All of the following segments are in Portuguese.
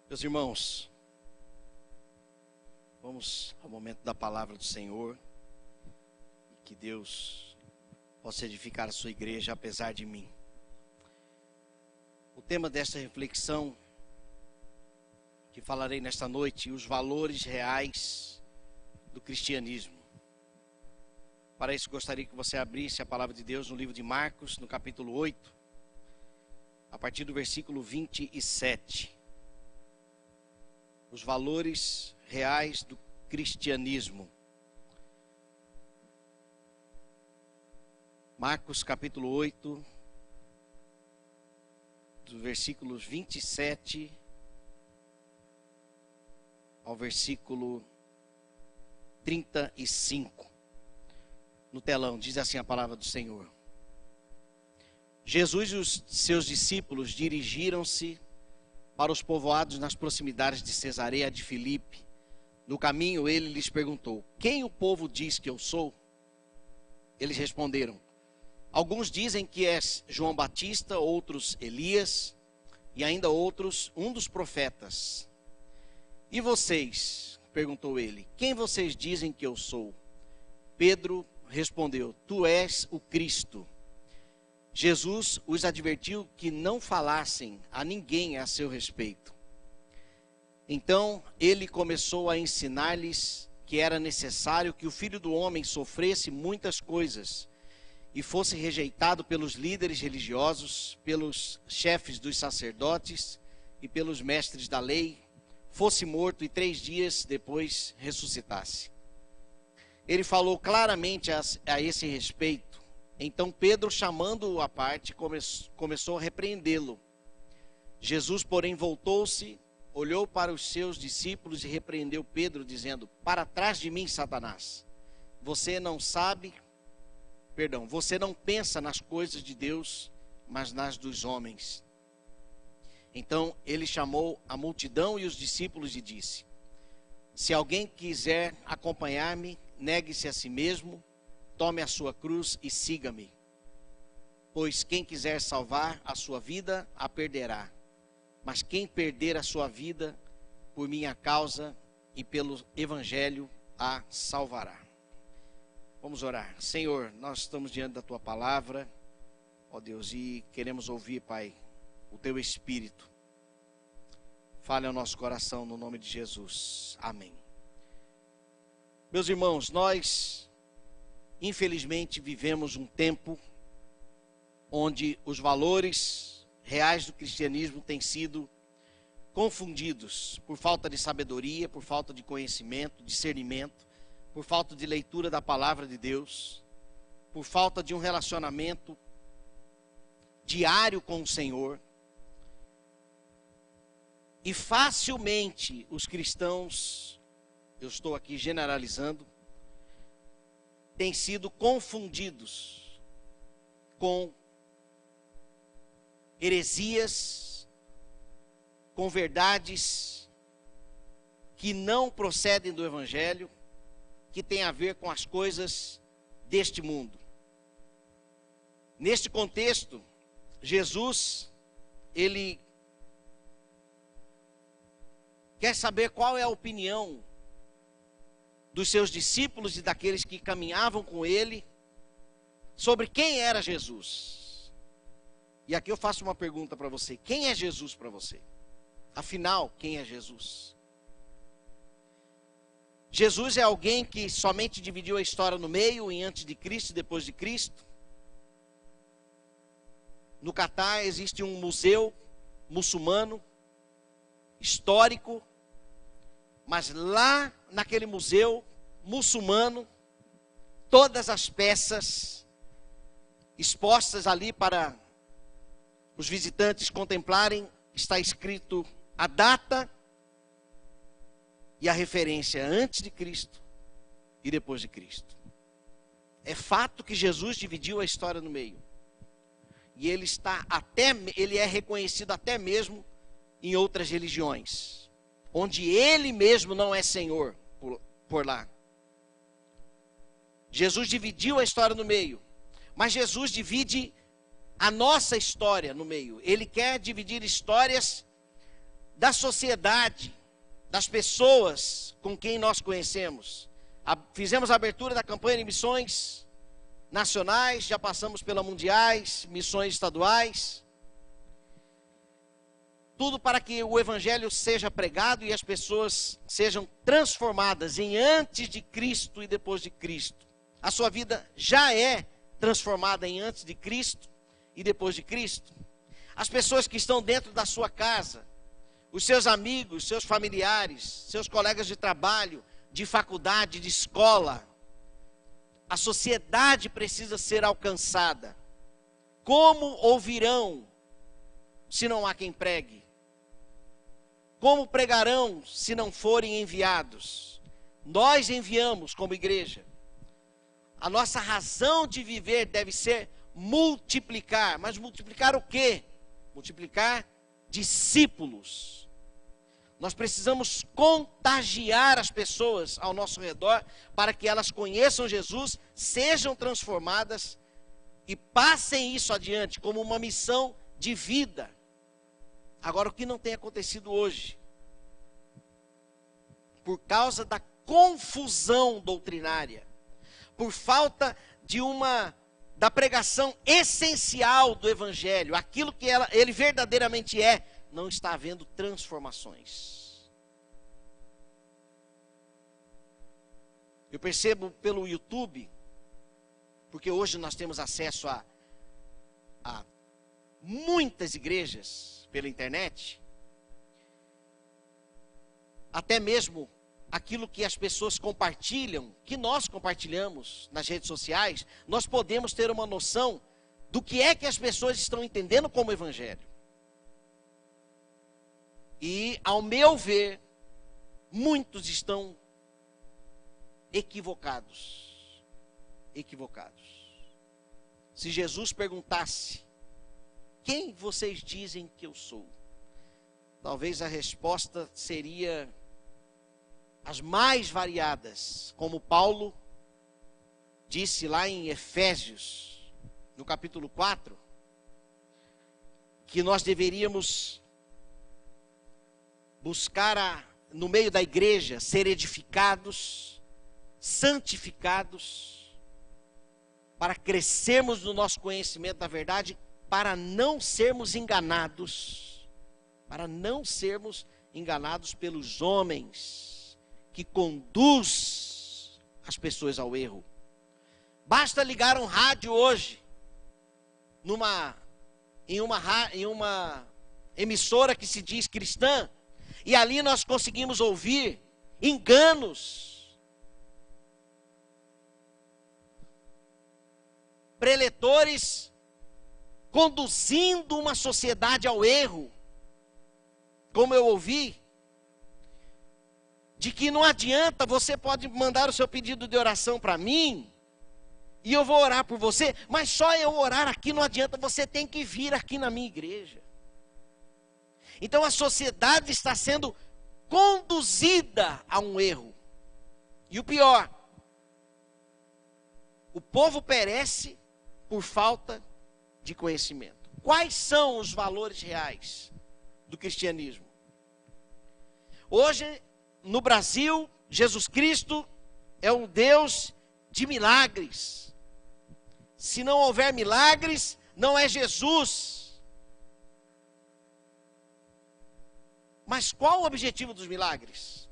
Meus irmãos, vamos ao momento da palavra do Senhor. Que Deus possa edificar a sua igreja apesar de mim. O tema desta reflexão que falarei nesta noite, os valores reais do cristianismo. Para isso gostaria que você abrisse a palavra de Deus no livro de Marcos, no capítulo 8, a partir do versículo 27. Os valores reais do cristianismo. Marcos capítulo 8, dos versículos 27 ao versículo 35. No telão, diz assim a palavra do Senhor. Jesus e os seus discípulos dirigiram-se para os povoados nas proximidades de Cesareia de Filipe. No caminho ele lhes perguntou: quem o povo diz que eu sou? Eles responderam: alguns dizem que és João Batista, outros Elias, e ainda outros um dos profetas. E vocês? Perguntou ele: quem vocês dizem que eu sou? Pedro respondeu: tu és o Cristo. Jesus os advertiu que não falassem a ninguém a seu respeito. Então ele começou a ensinar-lhes que era necessário que o Filho do Homem sofresse muitas coisas e fosse rejeitado pelos líderes religiosos, pelos chefes dos sacerdotes e pelos mestres da lei, fosse morto e 3 dias depois ressuscitasse. Ele falou claramente a esse respeito. Então Pedro, chamando-o à parte, começou a repreendê-lo. Jesus, porém, voltou-se, olhou para os seus discípulos e repreendeu Pedro, dizendo: para trás de mim, Satanás, você não pensa nas coisas de Deus, mas nas dos homens. Então ele chamou a multidão e os discípulos e disse: se alguém quiser acompanhar-me, negue-se a si mesmo, tome a sua cruz e siga-me. Pois quem quiser salvar a sua vida, a perderá. Mas quem perder a sua vida, por minha causa e pelo evangelho, a salvará. Vamos orar. Senhor, nós estamos diante da tua palavra, ó Deus, e queremos ouvir, Pai, o teu Espírito. Fale ao nosso coração no nome de Jesus. Amém. Meus irmãos, nós infelizmente vivemos um tempo onde os valores reais do cristianismo têm sido confundidos por falta de sabedoria, por falta de conhecimento, discernimento, por falta de leitura da palavra de Deus, por falta de um relacionamento diário com o Senhor. E facilmente os cristãos, eu estou aqui generalizando, têm sido confundidos com heresias, com verdades que não procedem do Evangelho, que tem a ver com as coisas deste mundo. Neste contexto, Jesus, ele quer saber qual é a opinião dos seus discípulos e daqueles que caminhavam com ele, sobre quem era Jesus. E aqui eu faço uma pergunta para você: quem é Jesus para você? Afinal, quem é Jesus? Jesus é alguém que somente dividiu a história no meio, em antes de Cristo e depois de Cristo? No Catar existe um museu muçulmano, histórico, mas lá naquele museu muçulmano, todas as peças expostas ali para os visitantes contemplarem, está escrito a data e a referência antes de Cristo e depois de Cristo. É fato que Jesus dividiu a história no meio. E ele é reconhecido até mesmo em outras religiões, onde ele mesmo não é Senhor por lá. Jesus dividiu a história no meio, mas Jesus divide a nossa história no meio. Ele quer dividir histórias da sociedade, das pessoas com quem nós conhecemos. Fizemos a abertura da campanha de missões nacionais, já passamos pela mundiais, missões estaduais. Tudo para que o evangelho seja pregado e as pessoas sejam transformadas em antes de Cristo e depois de Cristo. A sua vida já é transformada em antes de Cristo e depois de Cristo. As pessoas que estão dentro da sua casa, os seus amigos, seus familiares, seus colegas de trabalho, de faculdade, de escola. A sociedade precisa ser alcançada. Como ouvirão se não há quem pregue? Como pregarão se não forem enviados? Nós enviamos como igreja. A nossa razão de viver deve ser multiplicar. Mas multiplicar o quê? Multiplicar discípulos. Nós precisamos contagiar as pessoas ao nosso redor para que elas conheçam Jesus, sejam transformadas e passem isso adiante como uma missão de vida. Agora, o que não tem acontecido hoje? Por causa da confusão doutrinária, por falta da pregação essencial do Evangelho, aquilo que ele verdadeiramente é, não está havendo transformações. Eu percebo pelo YouTube, porque hoje nós temos acesso a muitas igrejas pela internet, até mesmo aquilo que as pessoas compartilham, que nós compartilhamos nas redes sociais, nós podemos ter uma noção do que é que as pessoas estão entendendo como evangelho. E, ao meu ver, muitos estão equivocados. Se Jesus perguntasse: quem vocês dizem que eu sou? Talvez a resposta seria as mais variadas, como Paulo disse lá em Efésios, no capítulo 4, que nós deveríamos buscar no meio da igreja ser edificados, santificados, para crescermos no nosso conhecimento da verdade, para não sermos enganados, pelos homens que conduz as pessoas ao erro. Basta ligar um rádio hoje, em uma emissora que se diz cristã, e ali nós conseguimos ouvir enganos, preletores conduzindo uma sociedade ao erro, como eu ouvi, de que não adianta, você pode mandar o seu pedido de oração para mim, e eu vou orar por você, mas só eu orar aqui não adianta, você tem que vir aqui na minha igreja. Então a sociedade está sendo conduzida a um erro. E o pior, o povo perece por falta de conhecimento. Quais são os valores reais do cristianismo? Hoje, no Brasil, Jesus Cristo é um Deus de milagres. Se não houver milagres, não é Jesus. Mas qual o objetivo dos milagres?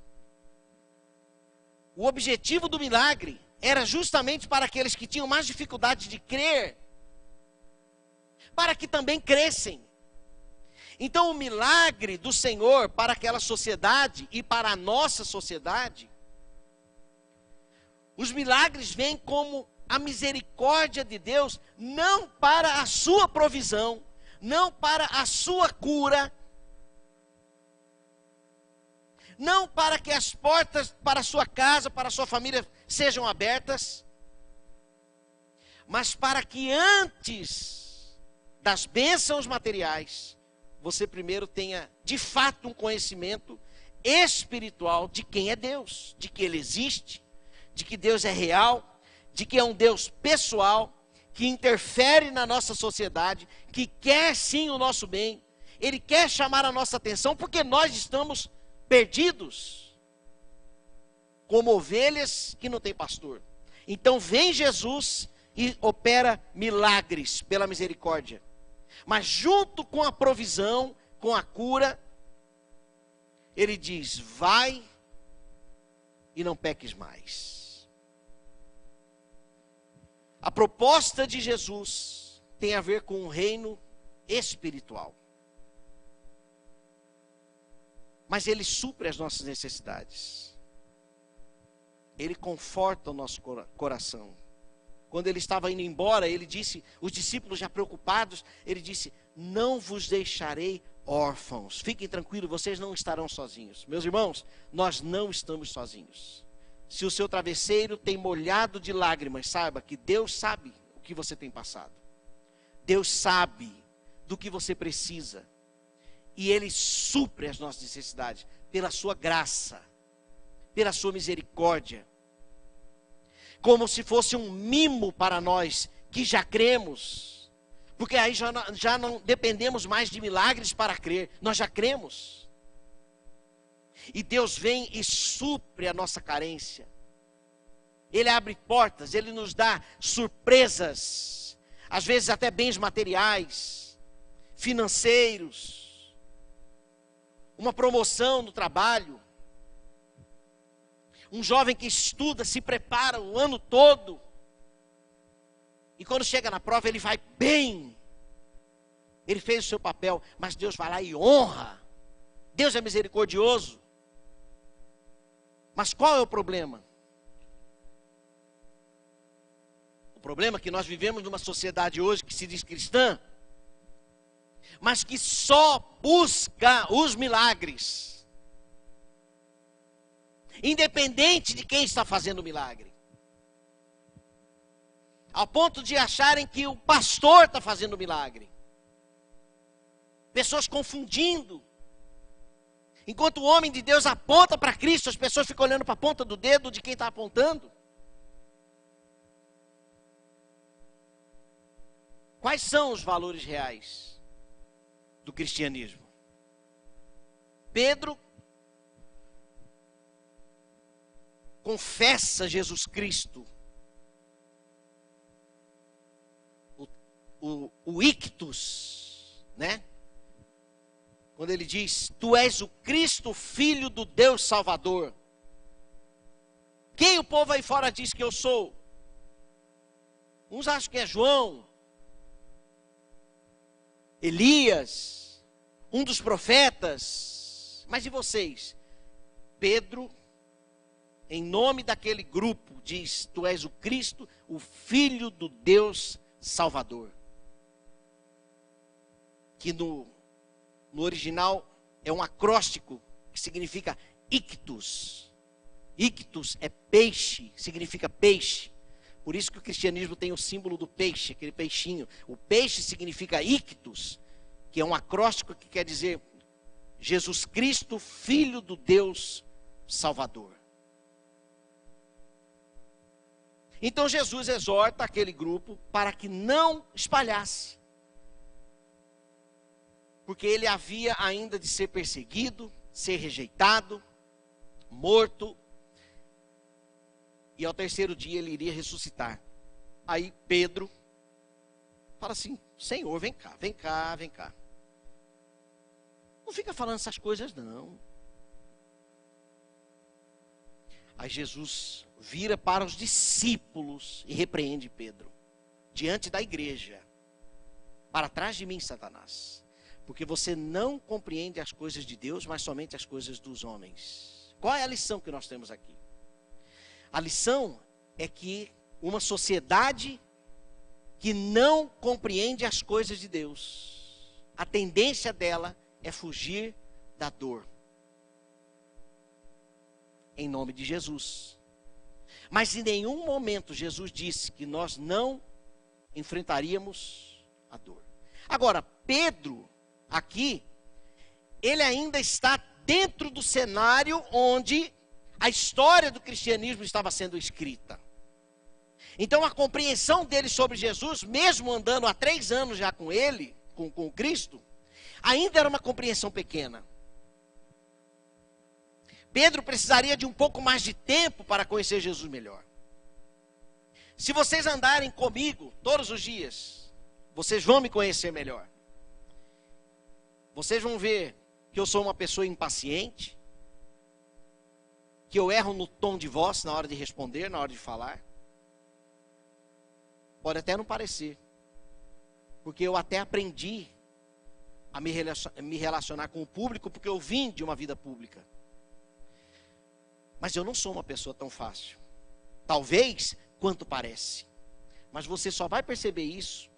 O objetivo do milagre era justamente para aqueles que tinham mais dificuldade de crer, para que também crescem. Então o milagre do Senhor para aquela sociedade e para a nossa sociedade, os milagres vêm como a misericórdia de Deus, não para a sua provisão, não para a sua cura, não para que as portas para a sua casa, para a sua família sejam abertas, mas para que antes das bênçãos materiais, você primeiro tenha de fato um conhecimento espiritual de quem é Deus, de que Ele existe, de que Deus é real, de que é um Deus pessoal, que interfere na nossa sociedade, que quer sim o nosso bem, Ele quer chamar a nossa atenção porque nós estamos perdidos, como ovelhas que não têm pastor. Então vem Jesus e opera milagres pela misericórdia. Mas junto com a provisão, com a cura, ele diz: vai e não peques mais. A proposta de Jesus tem a ver com o reino espiritual. Mas ele supre as nossas necessidades. Ele conforta o nosso coração. Quando ele estava indo embora, ele disse, os discípulos já preocupados, ele disse: não vos deixarei órfãos. Fiquem tranquilos, vocês não estarão sozinhos. Meus irmãos, nós não estamos sozinhos. Se o seu travesseiro tem molhado de lágrimas, saiba que Deus sabe o que você tem passado. Deus sabe do que você precisa. E Ele supre as nossas necessidades pela sua graça, pela sua misericórdia. Como se fosse um mimo para nós que já cremos. Porque aí já não dependemos mais de milagres para crer. Nós já cremos. E Deus vem e supre a nossa carência. Ele abre portas, Ele nos dá surpresas. Às vezes até bens materiais, financeiros. Uma promoção no trabalho. Um jovem que estuda, se prepara o ano todo. E quando chega na prova, ele vai bem. Ele fez o seu papel, mas Deus vai lá e honra. Deus é misericordioso. Mas qual é o problema? O problema é que nós vivemos numa sociedade hoje que se diz cristã, mas que só busca os milagres. Independente de quem está fazendo o milagre. Ao ponto de acharem que o pastor está fazendo o milagre. Pessoas confundindo. Enquanto o homem de Deus aponta para Cristo, as pessoas ficam olhando para a ponta do dedo de quem está apontando. Quais são os valores reais do cristianismo? Pedro confessa Jesus Cristo, o ictus, né? Quando ele diz: tu és o Cristo, filho do Deus Salvador. Quem o povo aí fora diz que eu sou? Uns acham que é João, Elias, um dos profetas. Mas e vocês? Pedro, em nome daquele grupo, diz: tu és o Cristo, o Filho do Deus Salvador. Que no original é um acróstico que significa ictus. Ictus é peixe, significa peixe. Por isso que o cristianismo tem o símbolo do peixe, aquele peixinho. O peixe significa ictus, que é um acróstico que quer dizer Jesus Cristo, Filho do Deus Salvador. Então Jesus exorta aquele grupo para que não espalhasse. Porque ele havia ainda de ser perseguido, ser rejeitado, morto. E ao terceiro dia ele iria ressuscitar. Aí Pedro fala assim: Senhor, vem cá, vem cá, vem cá. Não fica falando essas coisas não. Aí Jesus vira para os discípulos e repreende Pedro, diante da igreja: para trás de mim, Satanás, porque você não compreende as coisas de Deus, mas somente as coisas dos homens. Qual é a lição que nós temos aqui? A lição é que uma sociedade que não compreende as coisas de Deus, a tendência dela é fugir da dor. Em nome de Jesus. Mas em nenhum momento Jesus disse que nós não enfrentaríamos a dor. Agora, Pedro, aqui, ele ainda está dentro do cenário onde a história do cristianismo estava sendo escrita. Então a compreensão dele sobre Jesus, mesmo andando há 3 anos já com ele, com Cristo, ainda era uma compreensão pequena. Pedro precisaria de um pouco mais de tempo para conhecer Jesus melhor. Se vocês andarem comigo todos os dias, vocês vão me conhecer melhor. Vocês vão ver que eu sou uma pessoa impaciente, que eu erro no tom de voz na hora de responder, na hora de falar. Pode até não parecer, porque eu até aprendi a me relacionar com o público, porque eu vim de uma vida pública. Mas eu não sou uma pessoa tão fácil, talvez quanto parece. Mas você só vai perceber isso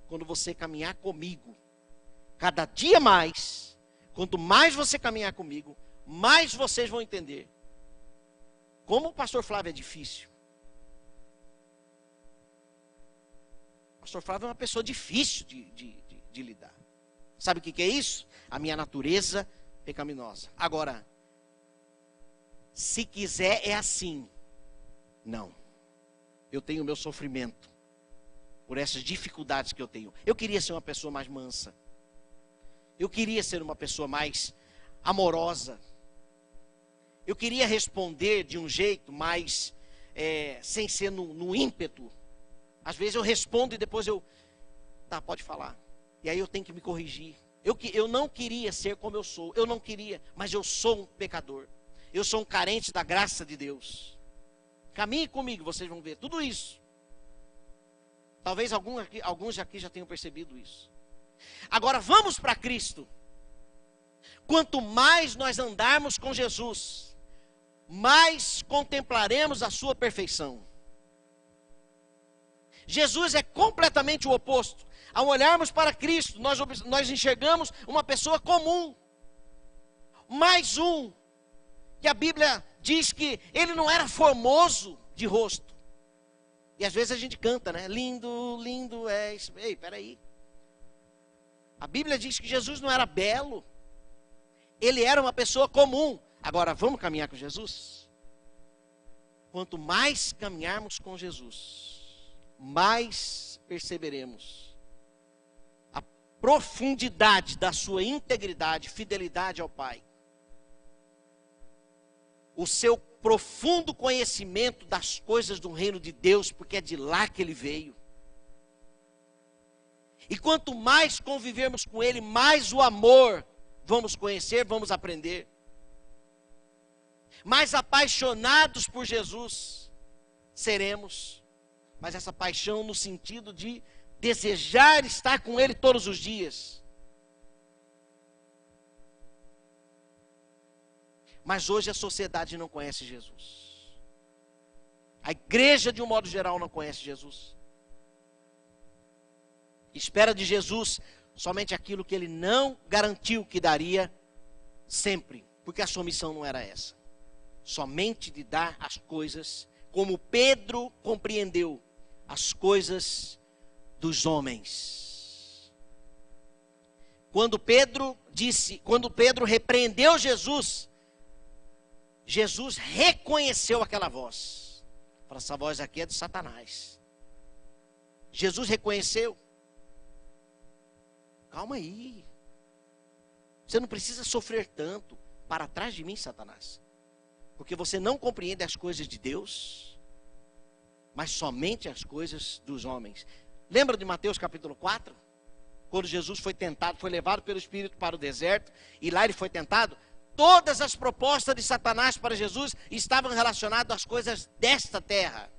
quando você caminhar comigo. Cada dia mais, quanto mais você caminhar comigo, mais vocês vão entender como o pastor Flávio é difícil. O pastor Flávio é uma pessoa difícil de lidar. Sabe o que é isso? A minha natureza pecaminosa. Agora, se quiser é assim. Não. Eu tenho o meu sofrimento por essas dificuldades que eu tenho. Eu queria ser uma pessoa mais mansa. Eu queria ser uma pessoa mais amorosa. Eu queria responder de um jeito mais, sem ser no ímpeto. Às vezes eu respondo e depois tá, pode falar. E aí eu tenho que me corrigir. Eu não queria ser como eu sou. Eu não queria, mas eu sou um pecador. Eu sou um carente da graça de Deus. Caminhe comigo, vocês vão ver tudo isso. Talvez alguns aqui já tenham percebido isso. Agora vamos para Cristo. Quanto mais nós andarmos com Jesus, mais contemplaremos a sua perfeição. Jesus é completamente o oposto. Ao olharmos para Cristo, nós enxergamos uma pessoa comum. Mais um, que a Bíblia diz que ele não era formoso de rosto. E às vezes a gente canta, né? Lindo, lindo és. Ei, peraí. A Bíblia diz que Jesus não era belo. Ele era uma pessoa comum. Agora, vamos caminhar com Jesus? Quanto mais caminharmos com Jesus, mais perceberemos a profundidade da sua integridade, fidelidade ao Pai. O seu profundo conhecimento das coisas do reino de Deus, porque é de lá que ele veio. E quanto mais convivermos com ele, mais o amor vamos conhecer, vamos aprender. Mais apaixonados por Jesus seremos. Mas essa paixão no sentido de desejar estar com ele todos os dias. Mas hoje a sociedade não conhece Jesus. A igreja, de um modo geral, não conhece Jesus. Espera de Jesus somente aquilo que ele não garantiu que daria sempre. Porque a sua missão não era essa. Somente de dar as coisas, como Pedro compreendeu, as coisas dos homens. Quando Pedro repreendeu Jesus, Jesus reconheceu aquela voz. Fala, essa voz aqui é de Satanás. Jesus reconheceu. Calma aí. Você não precisa sofrer tanto. Para trás de mim, Satanás. Porque você não compreende as coisas de Deus, mas somente as coisas dos homens. Lembra de Mateus capítulo 4? Quando Jesus foi tentado, foi levado pelo Espírito para o deserto, e lá ele foi tentado. Todas as propostas de Satanás para Jesus estavam relacionadas às coisas desta terra.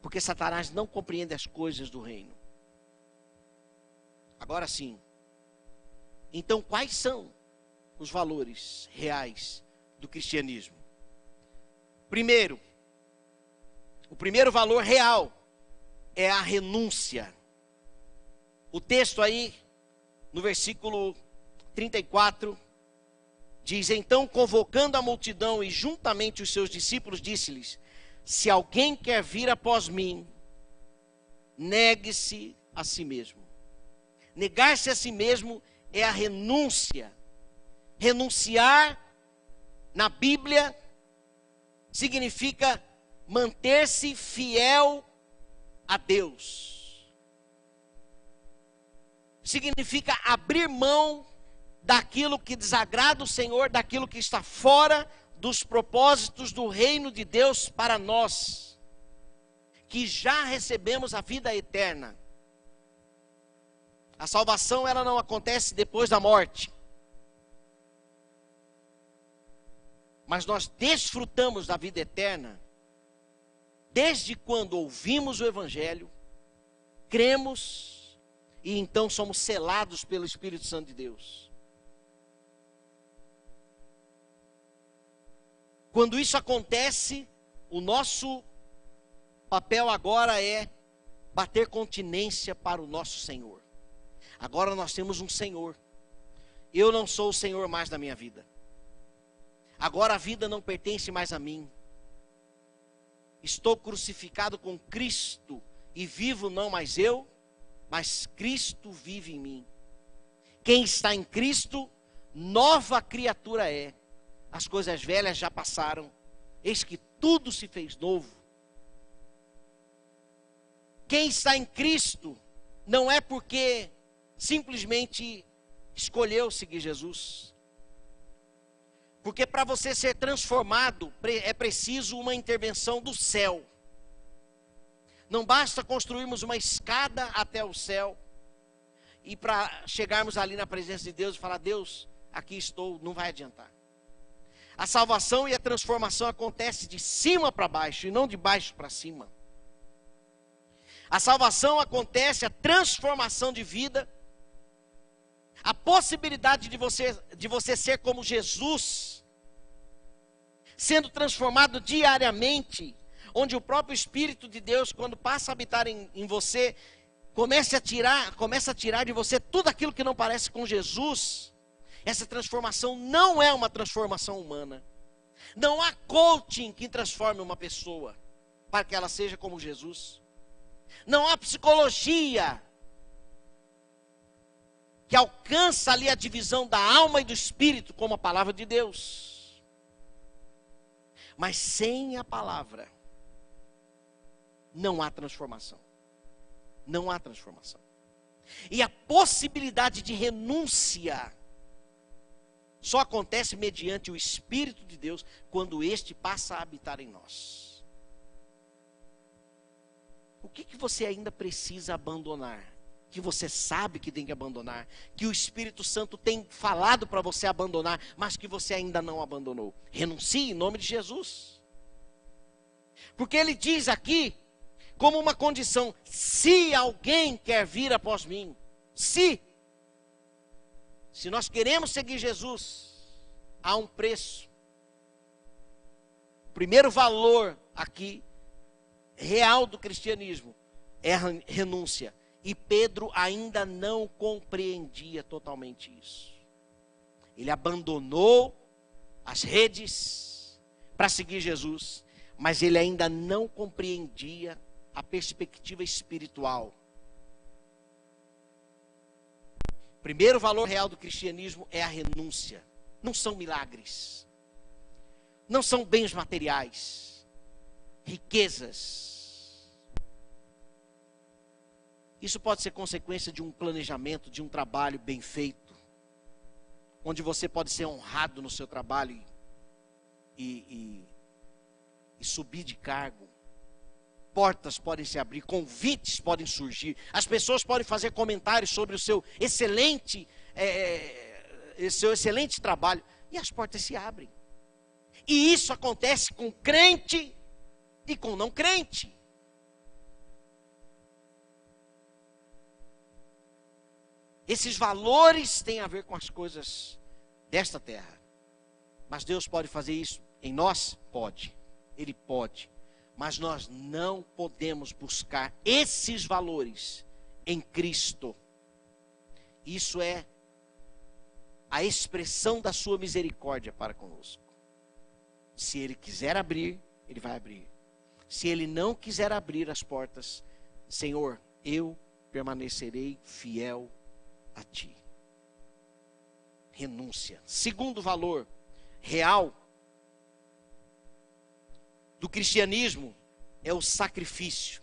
Porque Satanás não compreende as coisas do reino. Agora sim. Então quais são os valores reais do cristianismo? Primeiro, o primeiro valor real é a renúncia. O texto aí, no versículo 34, diz: então, convocando a multidão e juntamente os seus discípulos, disse-lhes: se alguém quer vir após mim, negue-se a si mesmo. Negar-se a si mesmo é a renúncia. Renunciar, na Bíblia, significa manter-se fiel a Deus. significa abrir mão daquilo que desagrada o Senhor, daquilo que está fora dos propósitos do reino de Deus para nós, que já recebemos a vida eterna. A salvação, ela não acontece depois da morte, mas nós desfrutamos da vida eterna desde quando ouvimos o Evangelho, cremos e então somos selados pelo Espírito Santo de Deus. Quando isso acontece, o nosso papel agora é bater continência para o nosso Senhor. Agora nós temos um Senhor. Eu não sou o Senhor mais da minha vida. Agora a vida não pertence mais a mim. Estou crucificado com Cristo e vivo não mais eu, mas Cristo vive em mim. Quem está em Cristo, nova criatura é. As coisas velhas já passaram, eis que tudo se fez novo. Quem está em Cristo não é porque simplesmente escolheu seguir Jesus. Porque para você ser transformado, é preciso uma intervenção do céu. Não basta construirmos uma escada até o céu, e para chegarmos ali na presença de Deus e falar: Deus, aqui estou, não vai adiantar. A salvação e a transformação acontece de cima para baixo, e não de baixo para cima. A salvação acontece, a transformação de vida, a possibilidade de você ser como Jesus, sendo transformado diariamente, onde o próprio Espírito de Deus, quando passa a habitar em você, começa a tirar de você tudo aquilo que não parece com Jesus. Essa transformação não é uma transformação humana. Não há coaching que transforme uma pessoa para que ela seja como Jesus. Não há psicologia que alcança ali a divisão da alma e do espírito como a palavra de Deus. Mas sem a palavra não há transformação. Não há transformação. E a possibilidade de renúncia só acontece mediante o Espírito de Deus, quando este passa a habitar em nós. O que você ainda precisa abandonar? Que você sabe que tem que abandonar, que o Espírito Santo tem falado para você abandonar, mas que você ainda não abandonou. Renuncie em nome de Jesus. Porque ele diz aqui, como uma condição: se alguém quer vir após mim, se nós queremos seguir Jesus, há um preço. O primeiro valor aqui, real do cristianismo, é a renúncia. E Pedro ainda não compreendia totalmente isso. Ele abandonou as redes para seguir Jesus, mas ele ainda não compreendia a perspectiva espiritual. O primeiro valor real do cristianismo é a renúncia. Não são milagres, não são bens materiais, riquezas. Isso pode ser consequência de um planejamento, de um trabalho bem feito, onde você pode ser honrado no seu trabalho e subir de cargo. Portas podem se abrir, convites podem surgir, as pessoas podem fazer comentários sobre o seu excelente trabalho, e as portas se abrem. E isso acontece com crente e com não crente. Esses valores têm a ver com as coisas desta terra. Mas Deus pode fazer isso em nós? Pode. Ele pode. Mas nós não podemos buscar esses valores em Cristo. Isso é a expressão da sua misericórdia para conosco. Se Ele quiser abrir, Ele vai abrir. Se Ele não quiser abrir as portas, Senhor, eu permanecerei fiel a Ti. Renúncia. Segundo valor real do cristianismo é o sacrifício.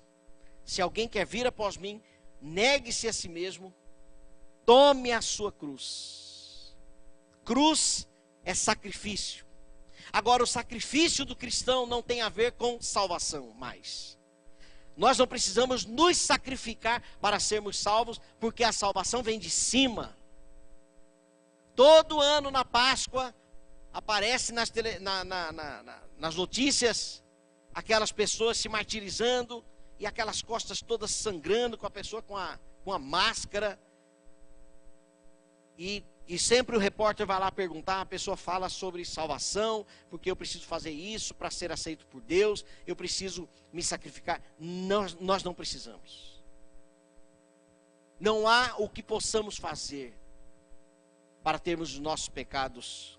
Se alguém quer vir após mim, negue-se a si mesmo, tome a sua cruz. Cruz é sacrifício. Agora, o sacrifício do cristão não tem a ver com salvação mais. Nós não precisamos nos sacrificar para sermos salvos, porque a salvação vem de cima. Todo ano na Páscoa, aparece nas notícias, aquelas pessoas se martirizando, e aquelas costas todas sangrando, com a pessoa com a máscara. E sempre o repórter vai lá perguntar, a pessoa fala sobre salvação, porque eu preciso fazer isso para ser aceito por Deus, eu preciso me sacrificar. Nós não precisamos. Não há o que possamos fazer para termos os nossos pecados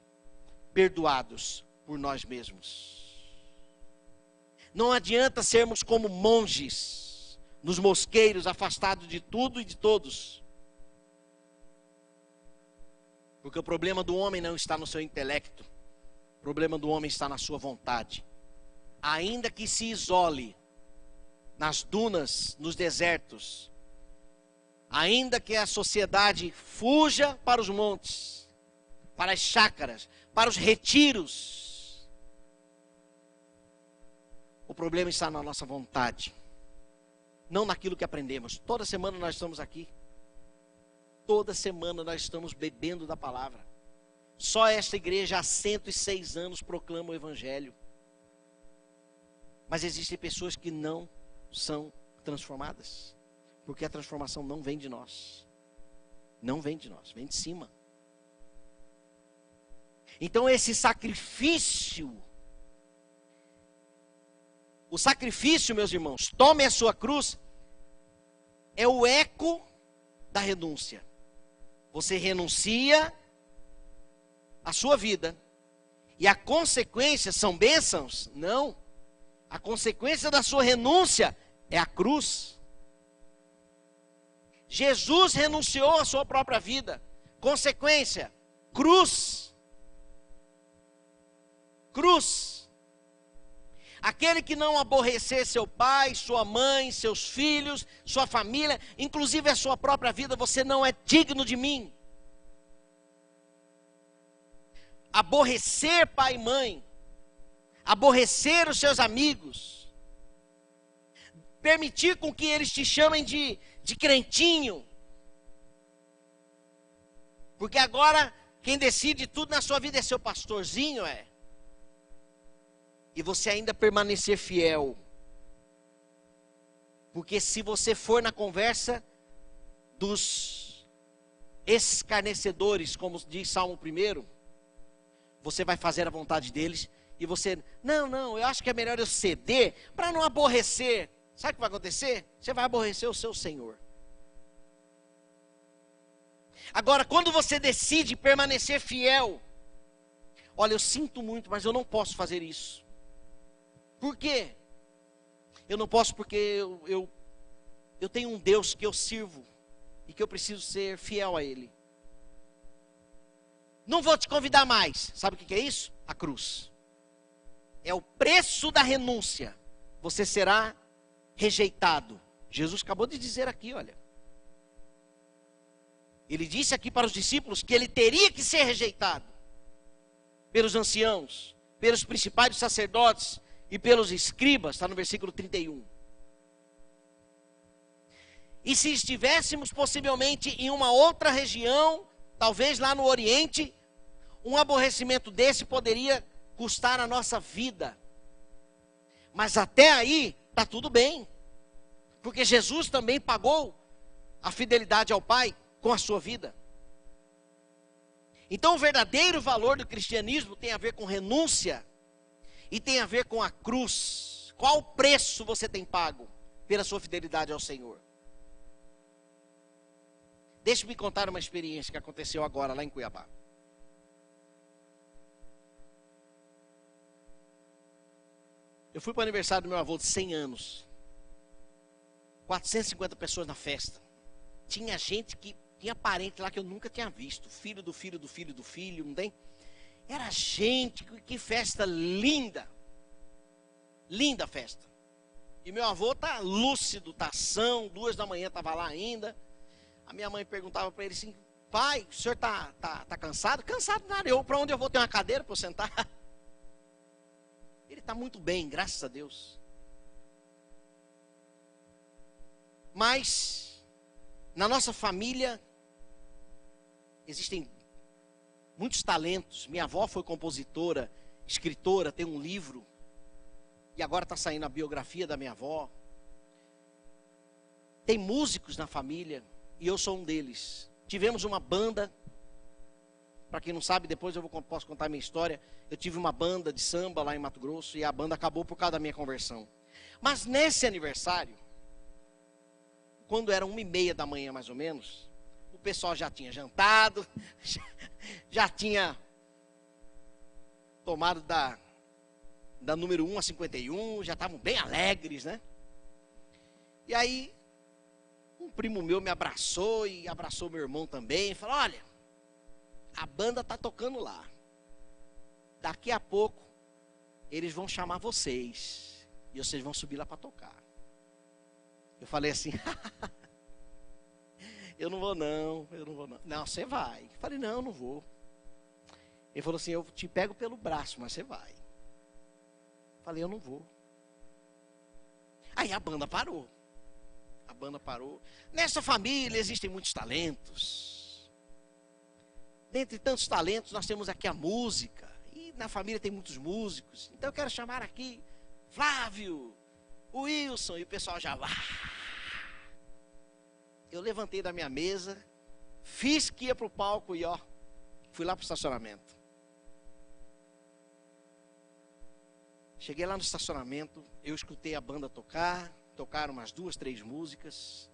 perdoados por nós mesmos. Não adianta sermos como monges nos mosqueiros, afastados de tudo e de todos. Porque o problema do homem não está no seu intelecto. O problema do homem está na sua vontade. Ainda que se isole nas dunas, nos desertos, ainda que a sociedade fuja para os montes, para as chácaras, para os retiros, o problema está na nossa vontade, não naquilo que aprendemos. Toda semana nós estamos aqui. Toda semana nós estamos bebendo da palavra. Só esta igreja há 106 anos proclama o evangelho. Mas existem pessoas que não são transformadas, porque a transformação não vem de nós. Não vem de nós, vem de cima. Então esse sacrifício, o sacrifício, meus irmãos, tome a sua cruz, é o eco da renúncia. Você renuncia a sua vida, e a consequência são bênçãos? Não. A consequência da sua renúncia é a cruz. Jesus renunciou à sua própria vida. Consequência, cruz. Cruz. Aquele que não aborrecer seu pai, sua mãe, seus filhos, sua família, inclusive a sua própria vida, você não é digno de mim. Aborrecer pai e mãe, aborrecer os seus amigos, permitir com que eles te chamem de crentinho, porque agora quem decide tudo na sua vida é seu pastorzinho, e você ainda permanecer fiel, porque se você for na conversa dos escarnecedores, como diz Salmo 1, você vai fazer a vontade deles, e você, não, eu acho que é melhor eu ceder, para não aborrecer. Sabe o que vai acontecer? Você vai aborrecer o seu Senhor. Agora, quando você decide permanecer fiel, olha, eu sinto muito, mas eu não posso fazer isso. Por quê? Eu não posso porque eu tenho um Deus que eu sirvo e que eu preciso ser fiel a Ele. Não vou te convidar mais. Sabe o que é isso? A cruz. É o preço da renúncia. Você será rejeitado. Jesus acabou de dizer aqui, olha. Ele disse aqui para os discípulos que ele teria que ser rejeitado pelos anciãos, pelos principais sacerdotes e pelos escribas, está no versículo 31. E se estivéssemos possivelmente em uma outra região, talvez lá no Oriente, um aborrecimento desse poderia custar a nossa vida. Mas até aí, está tudo bem. Porque Jesus também pagou a fidelidade ao Pai com a sua vida. Então o verdadeiro valor do cristianismo tem a ver com renúncia e tem a ver com a cruz. Qual preço você tem pago pela sua fidelidade ao Senhor? Deixe-me contar uma experiência que aconteceu agora lá em Cuiabá. Eu fui para o aniversário do meu avô de 100 anos. 450 pessoas na festa. Tinha gente que tinha parente lá que eu nunca tinha visto. Filho do filho do filho do filho, não tem? Era gente, que festa linda. Linda festa. E meu avô tá lúcido, tá são, 2 da manhã estava lá ainda. A minha mãe perguntava para ele assim: pai, o senhor tá cansado? Cansado nada, para onde eu vou ter uma cadeira para eu sentar? Ele está muito bem, graças a Deus. Mas, na nossa família, existem muitos talentos. Minha avó foi compositora, escritora, tem um livro. E agora está saindo a biografia da minha avó. Tem músicos na família, e eu sou um deles. Tivemos uma banda. Para quem não sabe, depois posso contar a minha história. Eu tive uma banda de samba lá em Mato Grosso, e a banda acabou por causa da minha conversão. Mas nesse aniversário, quando era 1h30 da manhã mais ou menos, o pessoal já tinha jantado, já tinha tomado da número 1 a 51, já estavam bem alegres, né? E aí, um primo meu me abraçou e abraçou meu irmão também, e falou: olha, a banda está tocando lá. Daqui a pouco, eles vão chamar vocês, e vocês vão subir lá para tocar. Eu falei assim: eu não vou não. Não, você vai. Eu falei: não, eu não vou. Ele falou assim: eu te pego pelo braço, mas você vai. Eu falei: eu não vou. Aí a banda parou. Nessa família existem muitos talentos. Dentre tantos talentos, nós temos aqui a música. E na família tem muitos músicos. Então eu quero chamar aqui Flávio, o Wilson, e o pessoal já... Eu levantei da minha mesa, fiz que ia para o palco e fui lá para o estacionamento. Cheguei lá no estacionamento, eu escutei a banda tocar, tocaram umas 2, 3 músicas.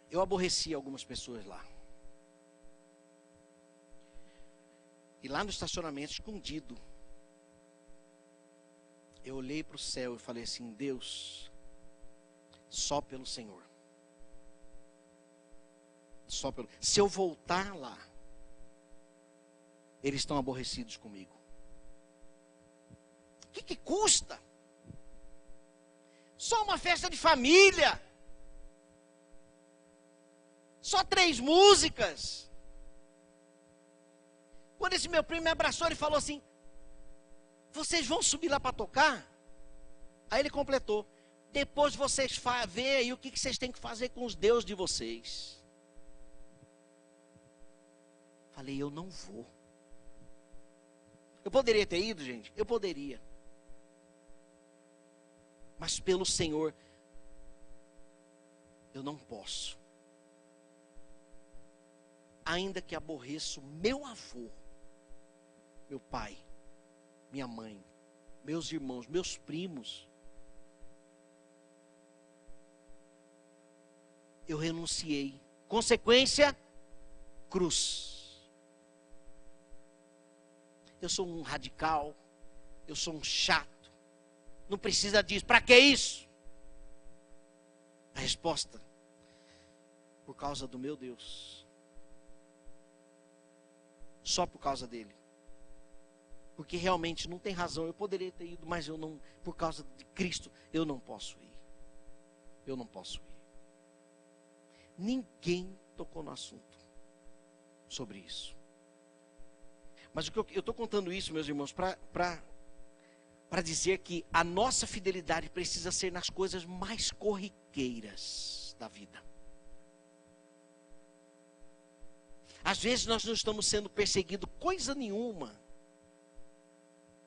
Eu aborreci algumas pessoas lá. E lá no estacionamento, escondido, eu olhei para o céu e falei assim: Deus, só pelo Senhor. Se eu voltar lá, eles estão aborrecidos comigo. O que custa? Só uma festa de família. Só 3 músicas. Quando esse meu primo me abraçou, ele falou assim: vocês vão subir lá para tocar? Aí ele completou: depois vocês veem aí o que vocês têm que fazer com os deuses de vocês. Falei: eu não vou. Eu poderia ter ido, gente? Eu poderia. Mas pelo Senhor, eu não posso. Ainda que aborreço meu avô, meu pai, minha mãe, meus irmãos, meus primos, eu renunciei. Consequência, cruz. Eu sou um radical, eu sou um chato. Não precisa disso. Para que isso? A resposta: por causa do meu Deus. Só por causa dele. Porque realmente não tem razão. Eu poderia ter ido, mas eu não. Por causa de Cristo, eu não posso ir. Eu não posso ir. Ninguém tocou no assunto sobre isso. Mas eu estou contando isso, meus irmãos, para dizer que a nossa fidelidade precisa ser nas coisas mais corriqueiras da vida. Às vezes nós não estamos sendo perseguidos coisa nenhuma.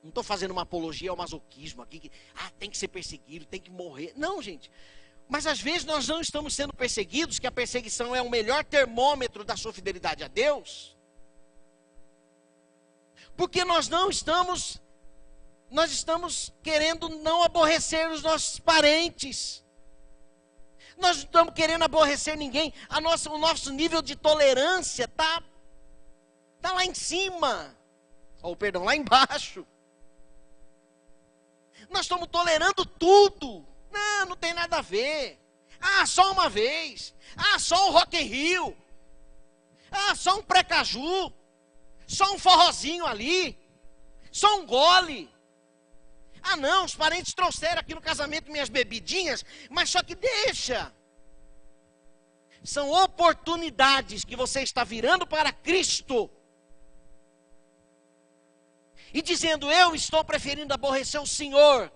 Não estou fazendo uma apologia ao masoquismo aqui, que tem que ser perseguido, tem que morrer. Não, gente. Mas às vezes nós não estamos sendo perseguidos, que a perseguição é o melhor termômetro da sua fidelidade a Deus. Porque nós estamos querendo não aborrecer os nossos parentes. Nós não estamos querendo aborrecer ninguém. O nosso nível de tolerância está lá em cima. Lá embaixo. Nós estamos tolerando tudo. Não tem nada a ver. Só uma vez. Só um Rock in Rio. Só um pré-caju. Só um forrozinho ali. Só um gole. Não, os parentes trouxeram aqui no casamento minhas bebidinhas, mas só que deixa. São oportunidades que você está virando para Cristo. E dizendo, eu estou preferindo aborrecer o Senhor,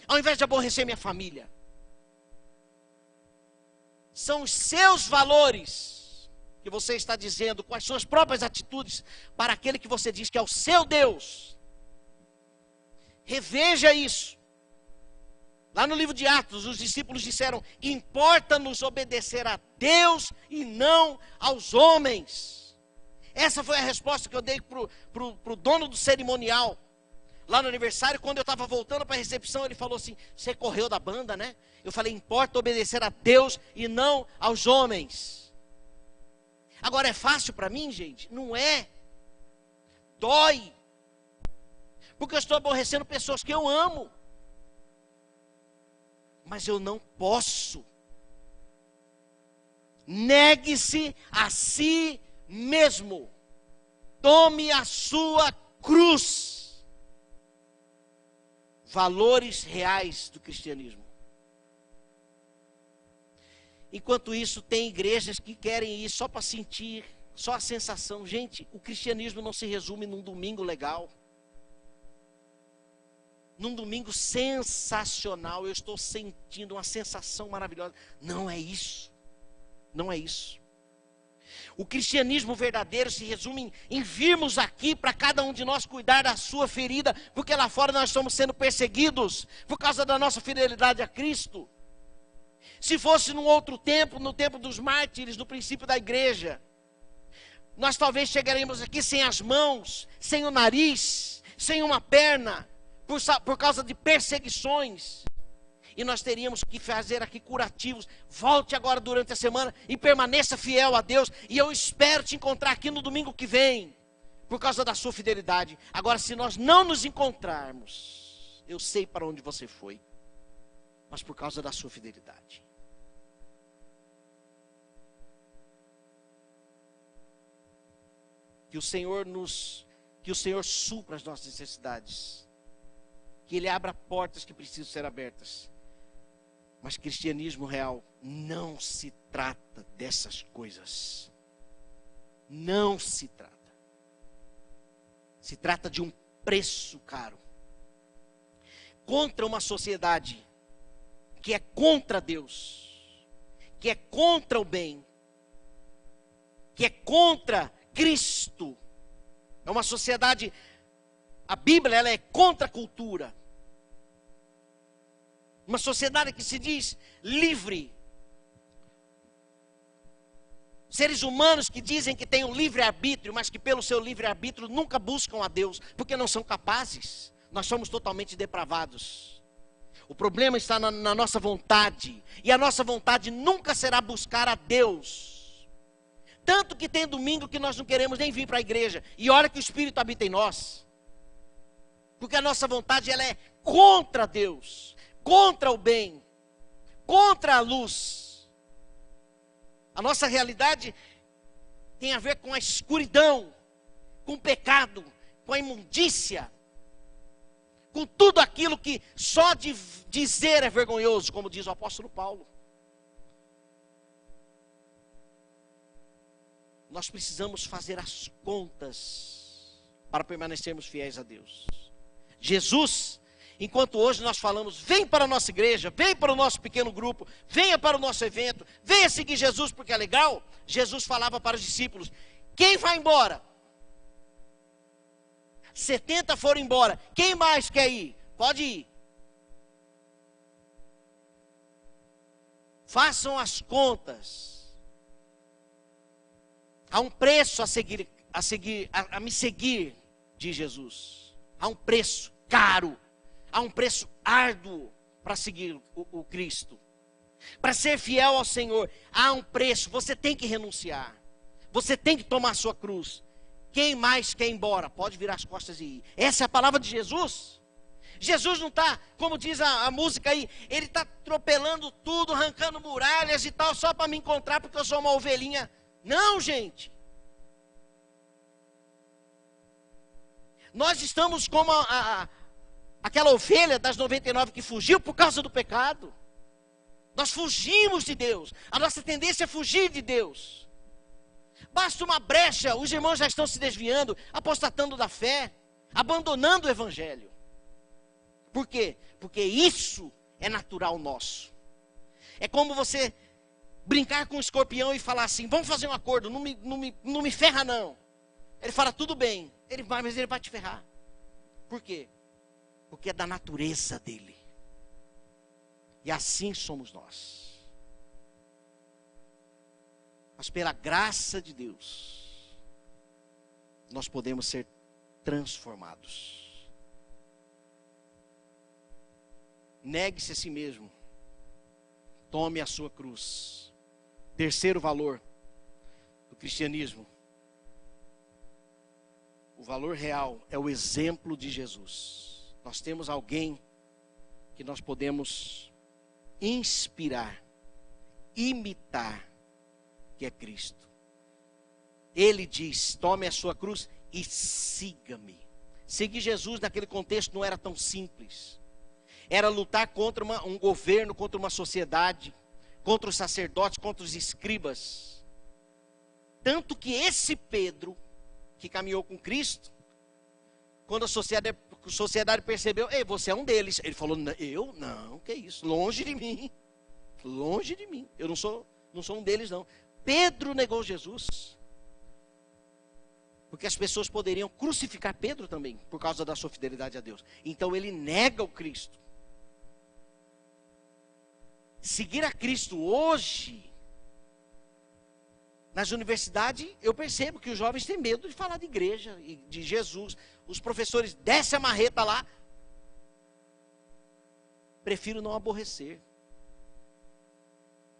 ao invés de aborrecer minha família. São os seus valores que você está dizendo, com as suas próprias atitudes, para aquele que você diz que é o seu Deus. Reveja isso. Lá no livro de Atos, os discípulos disseram, importa-nos obedecer a Deus e não aos homens. Essa foi a resposta que eu dei pro dono do cerimonial. Lá no aniversário, quando eu estava voltando para a recepção, ele falou assim, você correu da banda, né? Eu falei, importa obedecer a Deus e não aos homens. Agora, é fácil para mim, gente? Não é. Dói. Porque eu estou aborrecendo pessoas que eu amo. Mas eu não posso. Negue-se a si mesmo. Tome a sua cruz. Valores reais do cristianismo. Enquanto isso, tem igrejas que querem ir só para sentir, só a sensação. Gente, o cristianismo não se resume num domingo legal. Num domingo sensacional, eu estou sentindo uma sensação maravilhosa. Não é isso. Não é isso. O cristianismo verdadeiro se resume em virmos aqui para cada um de nós cuidar da sua ferida, porque lá fora nós estamos sendo perseguidos por causa da nossa fidelidade a Cristo. Se fosse num outro tempo, no tempo dos mártires, no princípio da igreja, nós talvez chegaremos aqui sem as mãos, sem o nariz, sem uma perna, por causa de perseguições. E nós teríamos que fazer aqui curativos. Volte agora durante a semana e permaneça fiel a Deus. E eu espero te encontrar aqui no domingo que vem, por causa da sua fidelidade. Agora, se nós não nos encontrarmos, eu sei para onde você foi, mas por causa da sua fidelidade. Que o Senhor supra as nossas necessidades. Que Ele abra portas que precisam ser abertas. Mas cristianismo real não se trata dessas coisas. Não se trata. Se trata de um preço caro. Contra uma sociedade que é contra Deus, que é contra o bem, que é contra Cristo. É uma sociedade, a Bíblia ela é contra a cultura. Uma sociedade que se diz livre. Seres humanos que dizem que têm um livre-arbítrio, mas que pelo seu livre-arbítrio nunca buscam a Deus, porque não são capazes. Nós somos totalmente depravados. O problema está na nossa vontade. E a nossa vontade nunca será buscar a Deus. Tanto que tem domingo que nós não queremos nem vir para a igreja. E olha que o Espírito habita em nós. Porque a nossa vontade ela é contra Deus. Contra o bem, contra a luz. A nossa realidade tem a ver com a escuridão, com o pecado, com a imundícia, com tudo aquilo que só de dizer é vergonhoso, como diz o apóstolo Paulo. Nós precisamos fazer as contas para permanecermos fiéis a Deus. Jesus, enquanto hoje nós falamos, vem para a nossa igreja, vem para o nosso pequeno grupo, venha para o nosso evento, venha seguir Jesus porque é legal. Jesus falava para os discípulos, quem vai embora? 70 foram embora, quem mais quer ir? Pode ir. Façam as contas. Há um preço a me seguir, diz Jesus. Há um preço caro. Há um preço árduo para seguir o Cristo. Para ser fiel ao Senhor, há um preço. Você tem que renunciar. Você tem que tomar a sua cruz. Quem mais quer ir embora? Pode virar as costas e ir. Essa é a palavra de Jesus. Jesus não está, como diz a música aí, Ele está atropelando tudo, arrancando muralhas e tal, só para me encontrar porque eu sou uma ovelhinha. Não, gente. Nós estamos como aquela ovelha das 99 que fugiu por causa do pecado. Nós fugimos de Deus. A nossa tendência é fugir de Deus. Basta uma brecha, os irmãos já estão se desviando, apostatando da fé, abandonando o evangelho. Por quê? Porque isso é natural nosso. É como você brincar com um escorpião e falar assim, vamos fazer um acordo, não me ferra não. Ele fala, tudo bem, mas ele vai te ferrar. Por quê? Porque é da natureza dele. E assim somos nós. Mas pela graça de Deus, nós podemos ser transformados. Negue-se a si mesmo. Tome a sua cruz. Terceiro valor do cristianismo. O valor real é o exemplo de Jesus. Nós temos alguém que nós podemos inspirar, imitar, que é Cristo. Ele diz, tome a sua cruz e siga-me. Seguir Jesus naquele contexto não era tão simples. Era lutar contra um governo, contra uma sociedade, contra os sacerdotes, contra os escribas. Tanto que esse Pedro, que caminhou com Cristo, quando a sociedade percebeu, ei, você é um deles. Ele falou, eu? Não, que isso, longe de mim. Longe de mim, eu não sou um deles não. Pedro negou Jesus. Porque as pessoas poderiam crucificar Pedro também, por causa da sua fidelidade a Deus. Então ele nega o Cristo. Seguir a Cristo hoje, nas universidades, eu percebo que os jovens têm medo de falar de igreja e de Jesus. Os professores descem a marreta lá. Prefiro não aborrecer.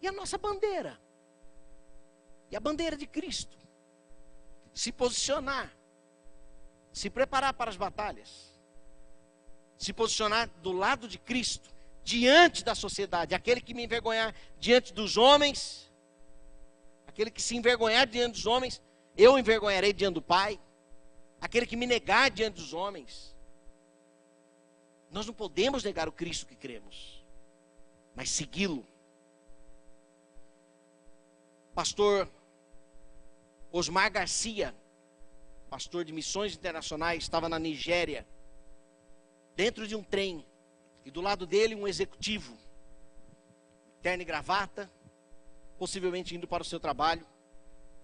E a nossa bandeira? E a bandeira de Cristo? Se posicionar. Se preparar para as batalhas. Se posicionar do lado de Cristo. Diante da sociedade. Aquele que me envergonhar diante dos homens. Aquele que se envergonhar diante dos homens, eu envergonharei diante do Pai. Aquele que me negar diante dos homens. Nós não podemos negar o Cristo que cremos, mas segui-lo. Pastor Osmar Garcia, pastor de missões internacionais, estava na Nigéria, dentro de um trem, e do lado dele um executivo, terno e gravata, possivelmente indo para o seu trabalho,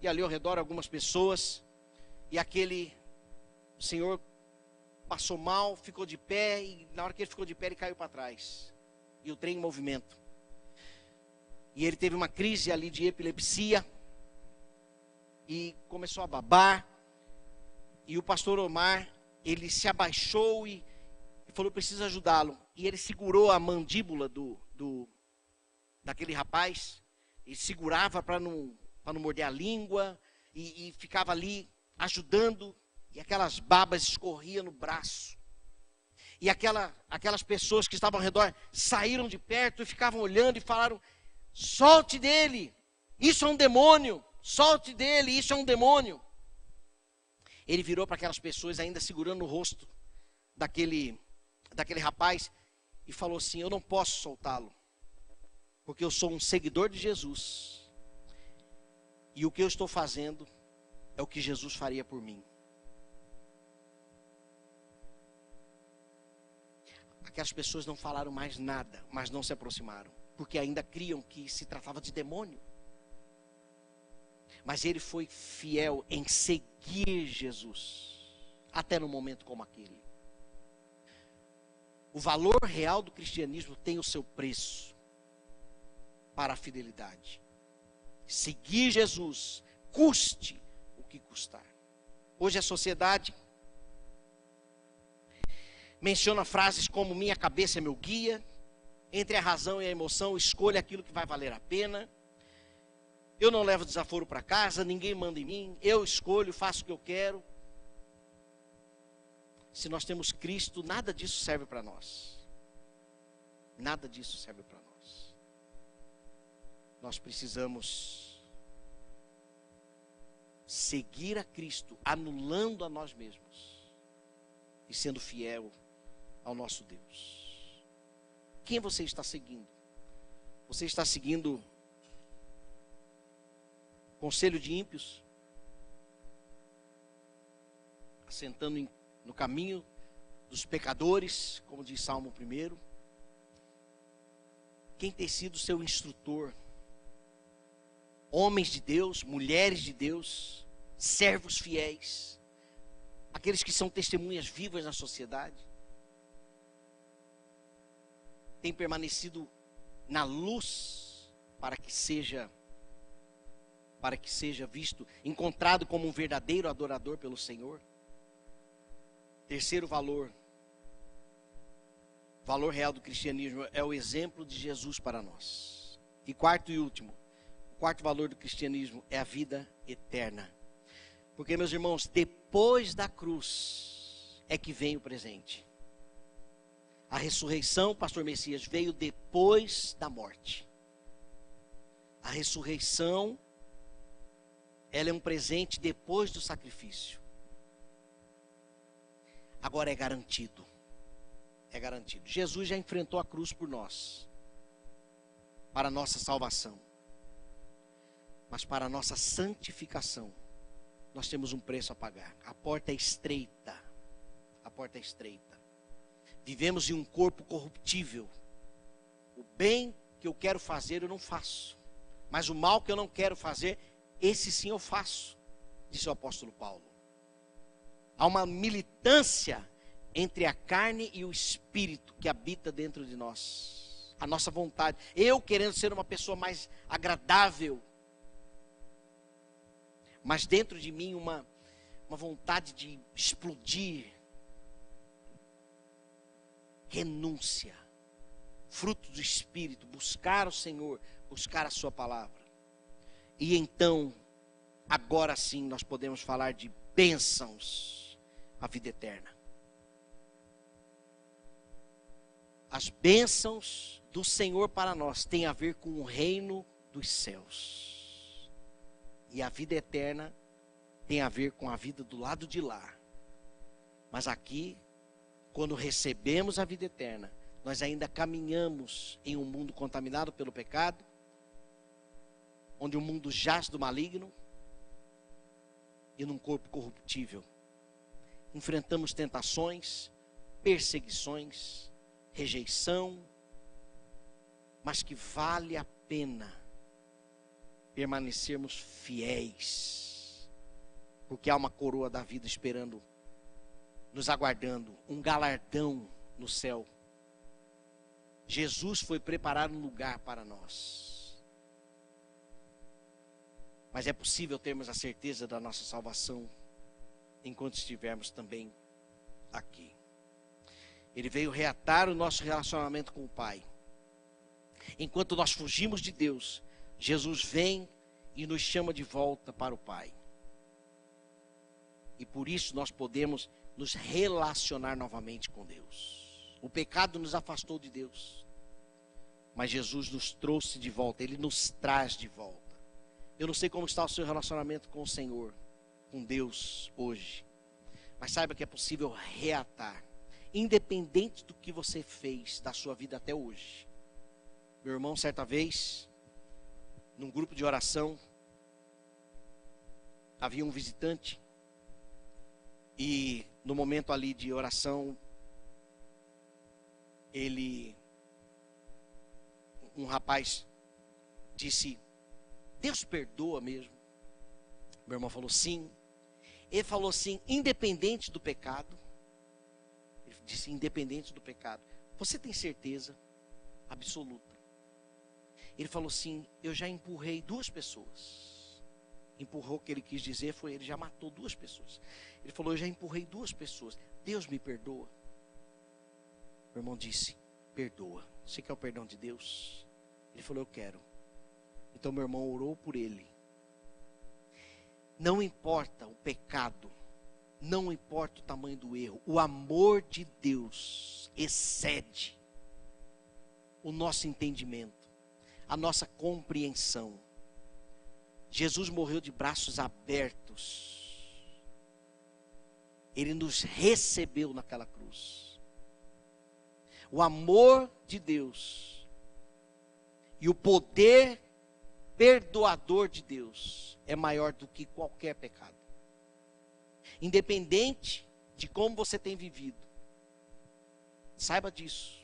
e ali ao redor algumas pessoas, e aquele senhor passou mal, ficou de pé, e na hora que ele ficou de pé ele caiu para trás, e o trem em movimento, e ele teve uma crise ali de epilepsia, e começou a babar, e o pastor Omar, ele se abaixou e falou, preciso ajudá-lo, e ele segurou a mandíbula daquele rapaz, e segurava para não morder a língua, e ficava ali ajudando, e aquelas babas escorriam no braço, e aquelas pessoas que estavam ao redor saíram de perto e ficavam olhando e falaram, solte dele, isso é um demônio, solte dele, isso é um demônio. Ele virou para aquelas pessoas ainda segurando o rosto daquele rapaz e falou assim, eu não posso soltá-lo, porque eu sou um seguidor de Jesus, e o que eu estou fazendo é o que Jesus faria por mim. Aquelas pessoas não falaram mais nada, mas não se aproximaram, porque ainda criam que se tratava de demônio. Mas ele foi fiel em seguir Jesus, até num momento como aquele. O valor real do cristianismo tem o seu preço para a fidelidade. Seguir Jesus, custe o que custar. Hoje a sociedade menciona frases como minha cabeça é meu guia, entre a razão e a emoção, escolha aquilo que vai valer a pena. Eu não levo desaforo para casa, ninguém manda em mim, eu escolho, faço o que eu quero. Se nós temos Cristo, nada disso serve para nós. Nada disso serve para nós. Nós precisamos seguir a Cristo, anulando a nós mesmos e sendo fiel ao nosso Deus. Quem você está seguindo? Você está seguindo conselho de ímpios? Assentando no caminho dos pecadores, como diz Salmo 1? Quem tem sido seu instrutor? Homens de Deus, mulheres de Deus, servos fiéis, aqueles que são testemunhas vivas na sociedade, tem permanecido na luz para que seja visto, encontrado como um verdadeiro adorador pelo Senhor. Terceiro valor real do cristianismo é o exemplo de Jesus para nós. E quarto e último, o quarto valor do cristianismo é a vida eterna. Porque, meus irmãos, depois da cruz é que vem o presente. A ressurreição, pastor Messias, veio depois da morte. A ressurreição, ela é um presente depois do sacrifício. Agora é garantido. É garantido. Jesus já enfrentou a cruz por nós, para a nossa salvação. Mas para a nossa santificação, nós temos um preço a pagar. A porta é estreita. A porta é estreita. Vivemos em um corpo corruptível. O bem que eu quero fazer eu não faço, mas o mal que eu não quero fazer, esse sim eu faço, disse o apóstolo Paulo. Há uma militância entre a carne e o espírito que habita dentro de nós. A nossa vontade, eu querendo ser uma pessoa mais agradável, mas dentro de mim uma vontade de explodir. Renúncia, fruto do Espírito, buscar o Senhor, buscar a sua palavra. E então, agora sim nós podemos falar de bênçãos, a vida eterna. As bênçãos do Senhor para nós têm a ver com o reino dos céus. E a vida eterna tem a ver com a vida do lado de lá. Mas aqui, quando recebemos a vida eterna, nós ainda caminhamos em um mundo contaminado pelo pecado, onde o mundo jaz do maligno, e num corpo corruptível. Enfrentamos tentações, perseguições, rejeição, mas que vale a pena permanecermos fiéis, porque há uma coroa da vida esperando, nos aguardando, um galardão no céu. Jesus foi preparar um lugar para nós. Mas é possível termos a certeza da nossa salvação enquanto estivermos também aqui. Ele veio reatar o nosso relacionamento com o Pai. Enquanto nós fugimos de Deus, Jesus vem e nos chama de volta para o Pai. E por isso nós podemos nos relacionar novamente com Deus. O pecado nos afastou de Deus, mas Jesus nos trouxe de volta, Ele nos traz de volta. Eu não sei como está o seu relacionamento com o Senhor, com Deus hoje, mas saiba que é possível reatar, independente do que você fez da sua vida até hoje. Meu irmão, certa vez, num grupo de oração, havia um visitante, e no momento ali de oração, um rapaz disse: Deus perdoa mesmo? Meu irmão falou sim. Ele falou assim, independente do pecado. Ele disse, independente do pecado. Você tem certeza absoluta? Ele falou assim, eu já empurrei 2 pessoas. Empurrou, o que ele quis dizer foi, ele já matou 2 pessoas. Ele falou, eu já empurrei 2 pessoas. Deus me perdoa? Meu irmão disse, perdoa. Você quer o perdão de Deus? Ele falou, eu quero. Então meu irmão orou por ele. Não importa o pecado, não importa o tamanho do erro, o amor de Deus excede o nosso entendimento, a nossa compreensão. Jesus morreu de braços abertos. Ele nos recebeu naquela cruz. O amor de Deus E o poder perdoador de Deus é maior do que qualquer pecado. Independente de como você tem vivido, saiba disso.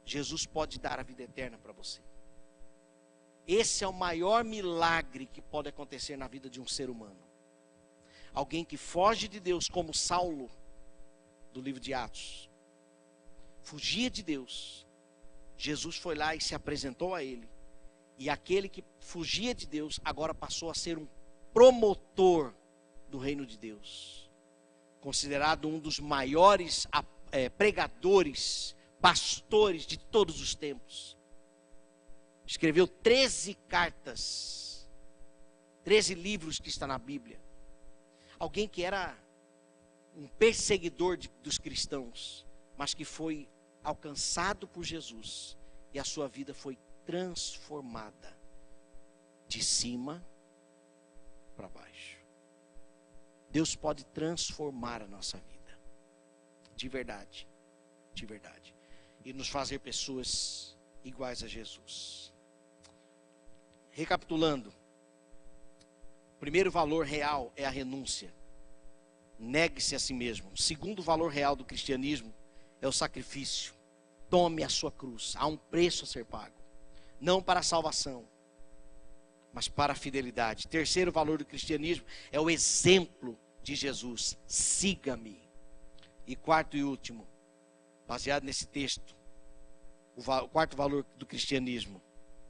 Jesus pode dar a vida eterna para você. Esse é o maior milagre que pode acontecer na vida de um ser humano. Alguém que foge de Deus, como Saulo, do livro de Atos. Fugia de Deus. Jesus foi lá e se apresentou a ele. E aquele que fugia de Deus, agora passou a ser um promotor do reino de Deus. Considerado um dos maiores pregadores, pastores de todos os tempos. Escreveu 13 cartas, 13 livros que está na Bíblia. Alguém que era um perseguidor dos cristãos, mas que foi alcançado por Jesus e a sua vida foi transformada de cima para baixo. Deus pode transformar a nossa vida, de verdade, e nos fazer pessoas iguais a Jesus. Recapitulando, o primeiro valor real é a renúncia. Negue-se a si mesmo. O segundo valor real do cristianismo é o sacrifício. Tome a sua cruz. Há um preço a ser pago. Não para a salvação, mas para a fidelidade. Terceiro valor do cristianismo é o exemplo de Jesus. Siga-me. E quarto e último, baseado nesse texto, o quarto valor do cristianismo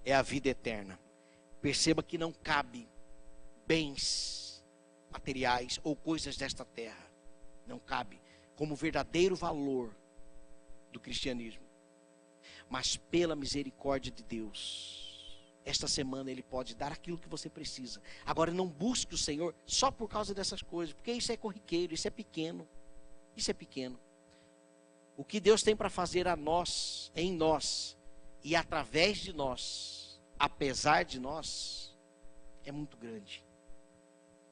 é a vida eterna. Perceba que não cabe bens materiais ou coisas desta terra. Não cabe como verdadeiro valor do cristianismo. Mas pela misericórdia de Deus, esta semana Ele pode dar aquilo que você precisa. Agora não busque o Senhor só por causa dessas coisas, porque isso é corriqueiro, isso é pequeno. Isso é pequeno. O que Deus tem para fazer a nós, em nós e através de nós, apesar de nós, é muito grande.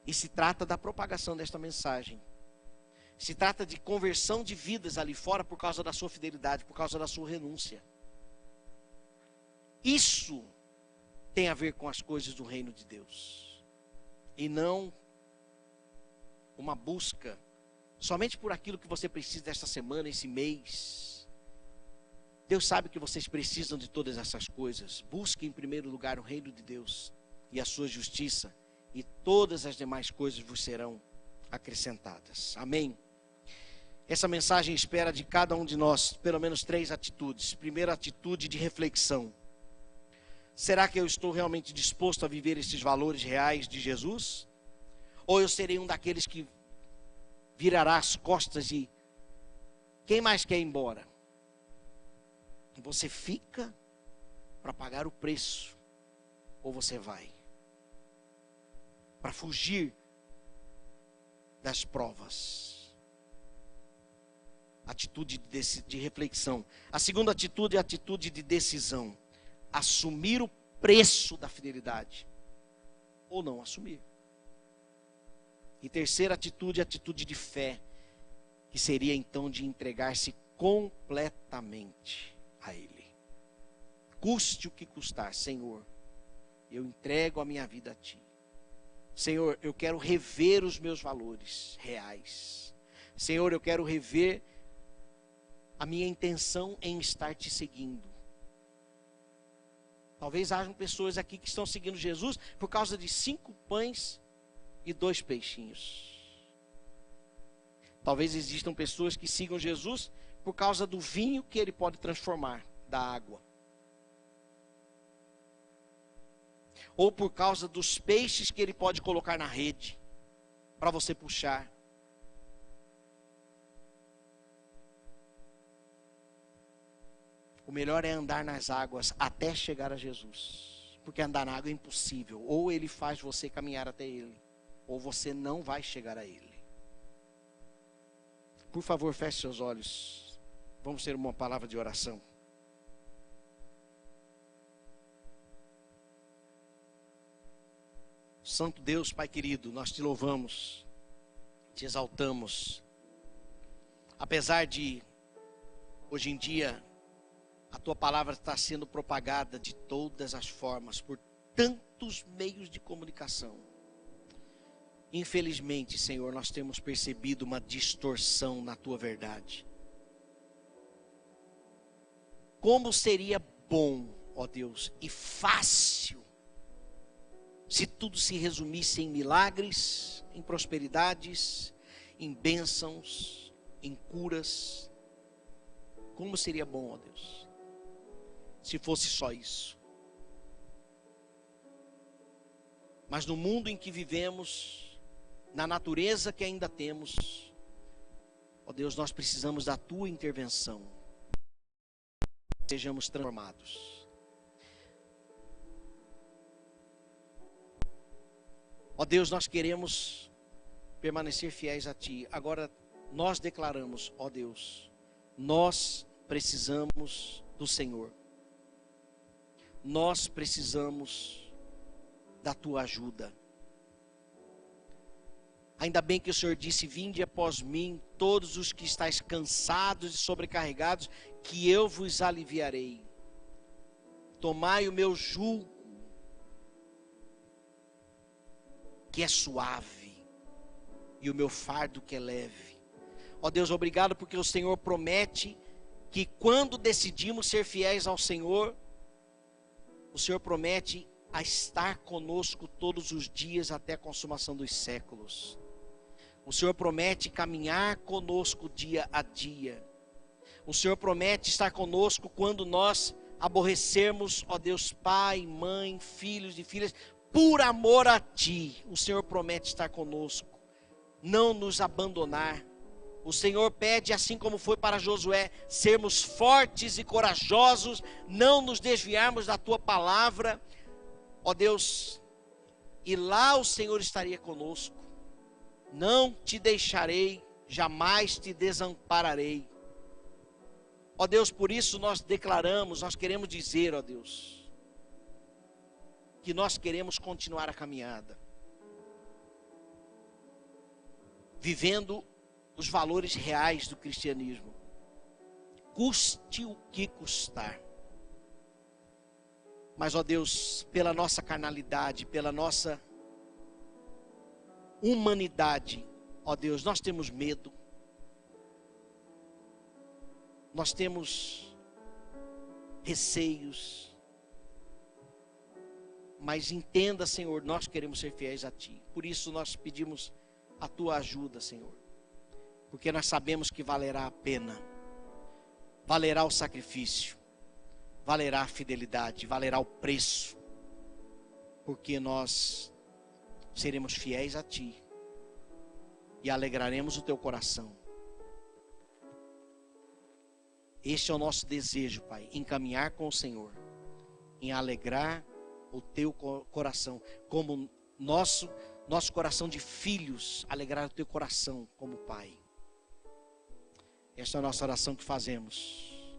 E se trata da propagação desta mensagem. Se trata de conversão de vidas ali fora por causa da sua fidelidade, por causa da sua renúncia. Isso tem a ver com as coisas do reino de Deus. E não uma busca somente por aquilo que você precisa desta semana, esse mês. Deus sabe que vocês precisam de todas essas coisas. Busque em primeiro lugar o reino de Deus e a sua justiça, e todas as demais coisas vos serão acrescentadas. Amém? Essa mensagem espera de cada um de nós pelo menos 3 atitudes. Primeira atitude de reflexão. Será que eu estou realmente disposto a viver esses valores reais de Jesus? Ou eu serei um daqueles que virará as costas e quem mais quer ir embora? Você fica para pagar o preço, ou você vai para fugir das provas? Atitude de reflexão. A segunda atitude é a atitude de decisão. Assumir o preço da fidelidade ou não assumir. E terceira atitude, a atitude de fé, que seria então de entregar-se completamente a Ele. Custe o que custar, Senhor, eu entrego a minha vida a Ti. Senhor, eu quero rever os meus valores reais. Senhor, eu quero rever a minha intenção em estar Te seguindo. Talvez hajam pessoas aqui que estão seguindo Jesus por causa de 5 pães e 2 peixinhos. Talvez existam pessoas que sigam Jesus por causa do vinho que Ele pode transformar da água. Ou por causa dos peixes que Ele pode colocar na rede para você puxar. O melhor é andar nas águas até chegar a Jesus. Porque andar na água é impossível. Ou Ele faz você caminhar até Ele, ou você não vai chegar a Ele. Por favor, feche seus olhos. Vamos ter uma palavra de oração. Santo Deus, Pai querido, nós Te louvamos, Te exaltamos. Apesar de, hoje em dia, A tua palavra está sendo propagada de todas as formas, por tantos meios de comunicação. Infelizmente, Senhor, nós temos percebido uma distorção na tua verdade. Como seria bom, ó Deus, e fácil, se tudo se resumisse em milagres, em prosperidades, em bênçãos, em curas. Como seria bom, ó Deus, se fosse só isso. Mas no mundo em que vivemos, na natureza que ainda temos, ó Deus, nós precisamos da tua intervenção. Sejamos transformados. Ó Deus, nós queremos permanecer fiéis a ti. Agora nós declaramos, ó Deus, nós precisamos do Senhor. Nós precisamos da tua ajuda. Ainda bem que o Senhor disse: vinde após mim todos os que estáis cansados e sobrecarregados, que eu vos aliviarei. Tomai o meu jugo, que é suave, e o meu fardo que é leve. Ó Deus, obrigado porque o Senhor promete que quando decidimos ser fiéis ao Senhor, o Senhor promete a estar conosco todos os dias até a consumação dos séculos. O Senhor promete caminhar conosco dia a dia. O Senhor promete estar conosco quando nós aborrecermos, ó Deus, pai, mãe, filhos e filhas, por amor a ti. O Senhor promete estar conosco, não nos abandonar. O Senhor pede, assim como foi para Josué, sermos fortes e corajosos, não nos desviarmos da tua palavra, ó Deus, e lá o Senhor estaria conosco. Não te deixarei, jamais te desampararei. Ó Deus, por isso nós declaramos, nós queremos dizer, ó Deus, que nós queremos continuar a caminhada, vivendo os valores reais do cristianismo, custe o que custar. Mas, ó Deus, pela nossa carnalidade, pela nossa humanidade, ó Deus, nós temos medo, nós temos receios, mas entenda, Senhor, nós queremos ser fiéis a ti. Por isso nós pedimos a tua ajuda, Senhor, porque nós sabemos que valerá a pena, valerá o sacrifício, valerá a fidelidade, valerá o preço, porque nós seremos fiéis a ti e alegraremos o teu coração. Este é o nosso desejo, Pai, em caminhar com o Senhor, em alegrar o teu coração, como nosso coração de filhos, alegrar o teu coração como Pai. Esta é a nossa oração que fazemos.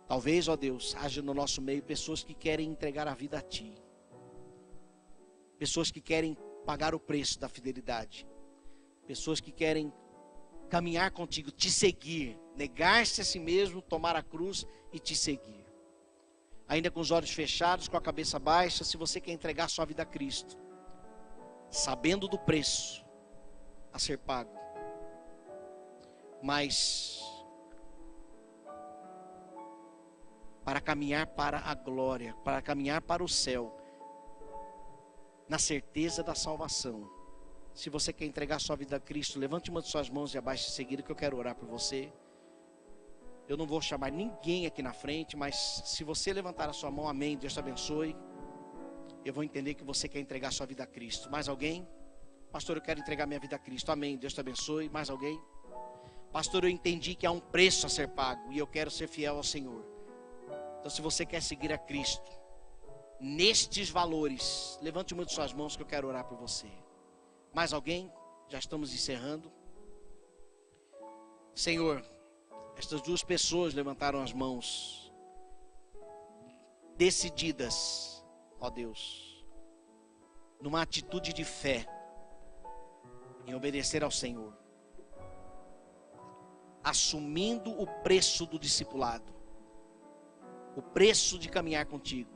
Talvez, ó Deus, haja no nosso meio pessoas que querem entregar a vida a ti, pessoas que querem pagar o preço da fidelidade, pessoas que querem caminhar contigo, te seguir, negar-se a si mesmo, tomar a cruz e te seguir. Ainda com os olhos fechados, com a cabeça baixa, se você quer entregar sua vida a Cristo, sabendo do preço a ser pago, mas para caminhar para a glória, para caminhar para o céu, na certeza da salvação. Se você quer entregar sua vida a Cristo, levante uma de suas mãos e abaixe em seguida, que eu quero orar por você. Eu não vou chamar ninguém aqui na frente, mas se você levantar a sua mão, amém, Deus te abençoe, eu vou entender que você quer entregar sua vida a Cristo. Mais alguém? Pastor, eu quero entregar minha vida a Cristo. Amém, Deus te abençoe. Mais alguém? Pastor, eu entendi que há um preço a ser pago e eu quero ser fiel ao Senhor. Então, se você quer seguir a Cristo nestes valores, levante uma de suas mãos que eu quero orar por você. Mais alguém? Já estamos encerrando. Senhor, estas duas pessoas levantaram as mãos, decididas, ó Deus, numa atitude de fé, em obedecer ao Senhor, assumindo o preço do discipulado, o preço de caminhar contigo.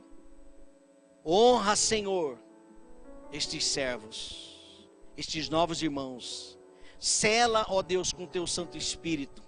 Honra, Senhor, estes servos, estes novos irmãos. Sela, ó Deus, com teu Santo Espírito